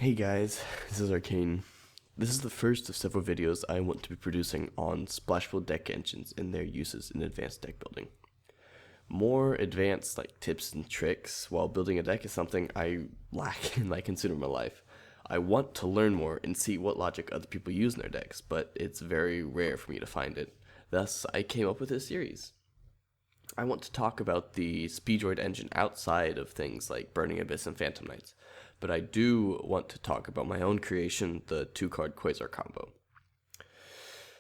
Hey guys, this is Arcane. This is the first of several videos I want to be producing on splashable deck engines and their uses in advanced deck building. More advanced tips and tricks while building a deck is something I lack in consider my life. I want to learn more and see what logic other people use in their decks, but it's very rare for me to find it. Thus, I came up with this series. I want to talk about the Speedroid engine outside of things like Burning Abyss and Phantom Knights, but I do want to talk about my own creation, the 2-card Quasar combo.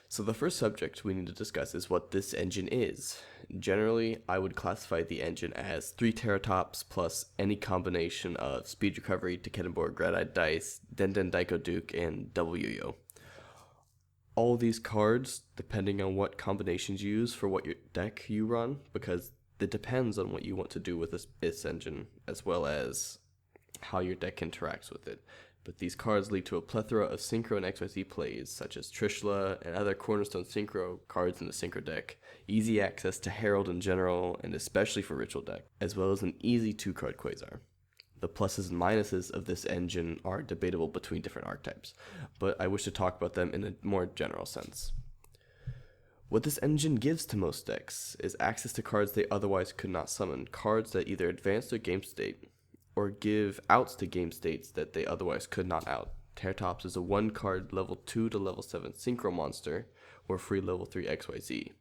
So the first subject we need to discuss is what this engine is. Generally, I would classify the engine as 3 Terratops plus any combination of Speed Recovery, Teketenborg, Red-Eyed Dice, Den Daiko Duke, and Double Yo-Yo. All these cards, depending on what combinations you use for what your deck you run, because it depends on what you want to do with this engine, as well as how your deck interacts with it. But these cards lead to a plethora of Synchro and XYZ plays, such as Trishula and other cornerstone Synchro cards in the Synchro deck, easy access to Herald in general, and especially for Ritual deck, as well as an easy 2-card Quasar. The pluses and minuses of this engine are debatable between different archetypes, but I wish to talk about them in a more general sense. What this engine gives to most decks is access to cards they otherwise could not summon, cards that either advance their game state or give outs to game states that they otherwise could not out. Terratops is a 1-card level 2 to level 7 Synchro monster or free level 3 XYZ.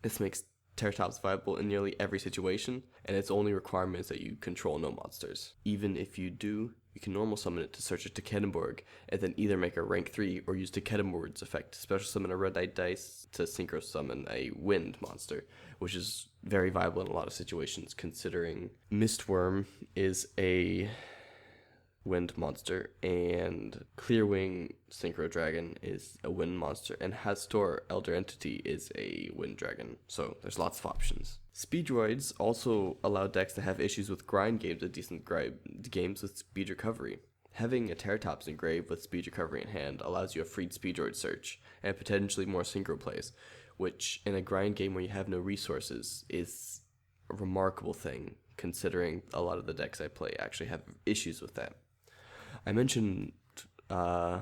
This makes Terratops viable in nearly every situation, and its only requirement is that you control no monsters. Even if you do, you can normal summon it to search a Teketenborg, and then either make a rank 3 or use Teketenborg's effect to special summon a Red-Eyed Dice to Synchro summon a Wind monster, which is very viable in a lot of situations, considering Mistworm is a Wind monster, and Clearwing Synchro Dragon is a Wind monster, and Hastor Elder Entity is a Wind Dragon, so there's lots of options. Speedroids also allow decks to have issues with grind games and decent games with speed recovery. Having a Terratops engrave with speed recovery in hand allows you a freed Speedroid search, and potentially more Synchro plays, which in a grind game where you have no resources is a remarkable thing, considering a lot of the decks I play actually have issues with that. I mentioned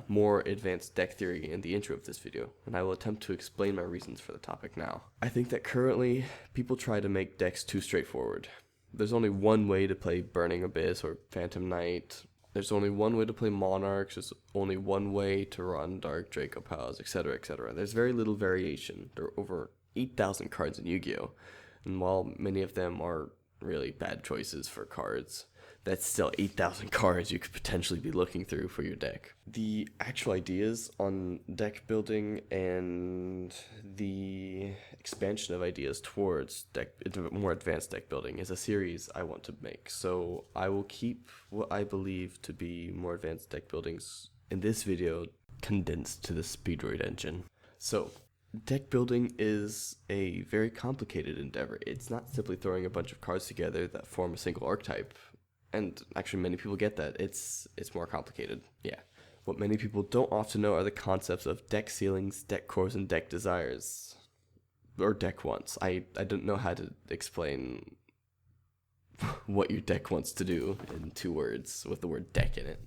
more advanced deck theory in the intro of this video, and I will attempt to explain my reasons for the topic now. I think that currently, people try to make decks too straightforward. There's only one way to play Burning Abyss or Phantom Knight. There's only one way to play Monarchs. There's only one way to run Dark Draco Pals, etc., etc. There's very little variation. There are over 8,000 cards in Yu-Gi-Oh! And while many of them are really bad choices for cards, that's still 8,000 cards you could potentially be looking through for your deck. The actual ideas on deck building and the expansion of ideas towards more advanced deck building is a series I want to make. So I will keep what I believe to be more advanced deck buildings in this video condensed to the Speedroid engine. So deck building is a very complicated endeavor. It's not simply throwing a bunch of cards together that form a single archetype. And actually many people get that. It's more complicated, yeah. What many people don't often know are the concepts of deck ceilings, deck cores, and deck desires. Or deck wants. I don't know how to explain what your deck wants to do in 2 words with the word deck in it.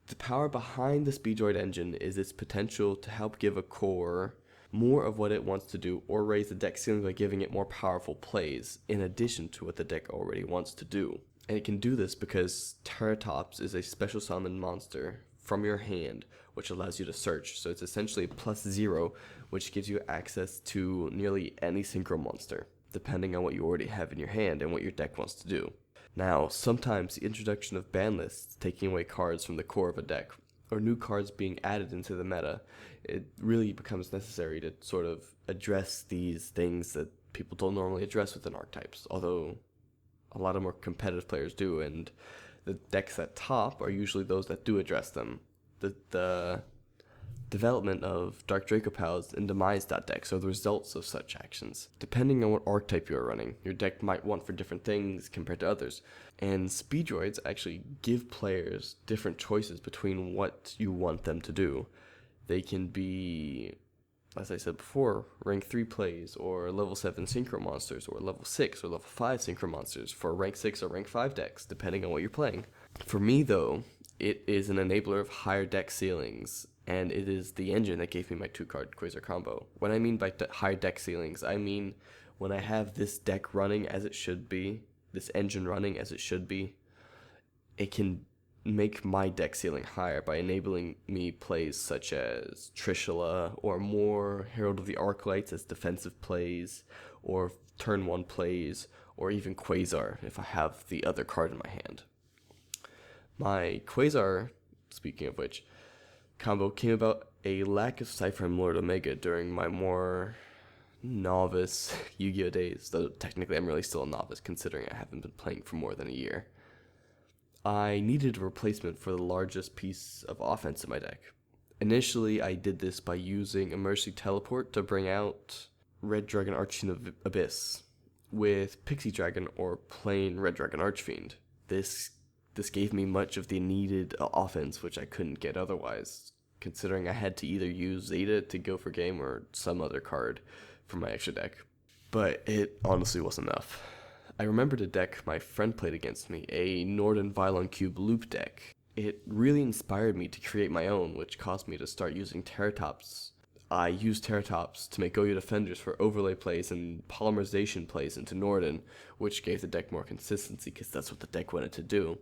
The power behind the Speedroid engine is its potential to help give a core more of what it wants to do or raise the deck ceiling by giving it more powerful plays in addition to what the deck already wants to do. And it can do this because Terratops is a special summon monster from your hand, which allows you to search. So it's essentially +0, which gives you access to nearly any Synchro monster, depending on what you already have in your hand and what your deck wants to do. Now, sometimes the introduction of ban lists, taking away cards from the core of a deck, or new cards being added into the meta, it really becomes necessary to sort of address these things that people don't normally address within archetypes, although a lot of more competitive players do, and the decks at top are usually those that do address them. The development of Dark Draco Pals and Demise.decks are the results of such actions. Depending on what archetype you are running, your deck might want for different things compared to others, and Speedroids actually give players different choices between what you want them to do. They can be, as I said before, rank 3 plays, or level 7 Synchro monsters, or level 6 or level 5 Synchro monsters for rank 6 or rank 5 decks, depending on what you're playing. For me, though, It is an enabler of higher deck ceilings, and it is the engine that gave me my 2-card Quasar combo. When I mean by higher deck ceilings, I mean when I have this deck running as it should be, this engine running as it should be, it can make my deck ceiling higher by enabling me plays such as Trishula or more Herald of the Arclights as defensive plays, or turn 1 plays, or even Quasar if I have the other card in my hand. My Quasar, speaking of which, combo came about a lack of Cypher Lord Omega during my more novice Yu-Gi-Oh days, though technically I'm really still a novice considering I haven't been playing for more than a year. I needed a replacement for the largest piece of offense in my deck. Initially, I did this by using a Mercy Teleport to bring out Red Dragon Archfiend Abyss with Pixie Dragon or plain Red Dragon Archfiend. This gave me much of the needed offense, which I couldn't get otherwise, considering I had to either use Zeta to go for game or some other card for my extra deck. But it honestly wasn't enough. I remembered a deck my friend played against me, a Norden Vylon Cube loop deck. It really inspired me to create my own, which caused me to start using Terratops. I used Terratops to make Goyo Defenders for overlay plays and polymerization plays into Norden, which gave the deck more consistency because that's what the deck wanted to do.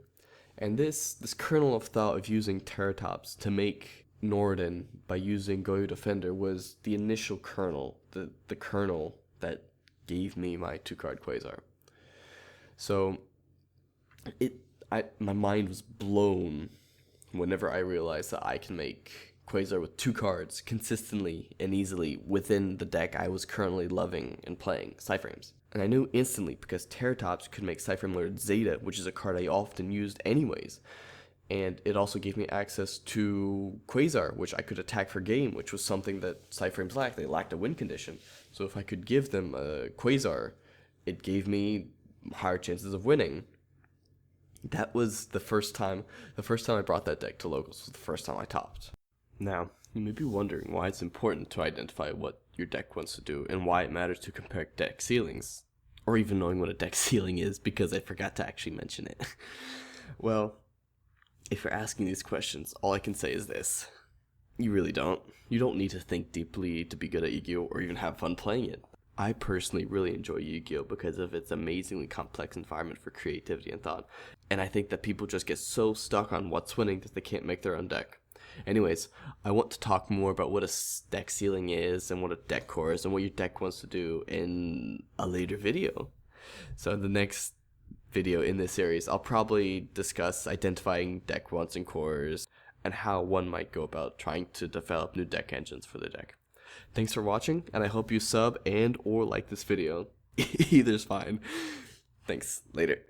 And this kernel of thought of using Terratops to make Norden by using Goyo Defender was the initial kernel, the kernel that gave me my 2-card Quasar. So, my mind was blown whenever I realized that I can make Quasar with 2 cards consistently and easily within the deck I was currently loving and playing, Cyframes. And I knew instantly because Terratops could make Cyframe Lord Zeta, which is a card I often used anyways. And it also gave me access to Quasar, which I could attack for game, which was something that Cyframes lacked. They lacked a win condition. So if I could give them a Quasar, it gave me higher chances of winning. That was the first time I brought that deck to locals, was the first time I topped. Now, you may be wondering why it's important to identify what your deck wants to do and why it matters to compare deck ceilings, or even knowing what a deck ceiling is, because I forgot to actually mention it. Well, if you're asking these questions, all I can say is this. You really don't. You don't need to think deeply to be good at Yu-Gi-Oh! Or even have fun playing it. I personally really enjoy Yu-Gi-Oh! Because of its amazingly complex environment for creativity and thought, and I think that people just get so stuck on what's winning that they can't make their own deck. Anyways, I want to talk more about what a deck ceiling is and what a deck core is and what your deck wants to do in a later video. So in the next video in this series, I'll probably discuss identifying deck wants and cores and how one might go about trying to develop new deck engines for the deck. Thanks for watching, and I hope you sub and or like this video. Either's fine. Thanks. Later.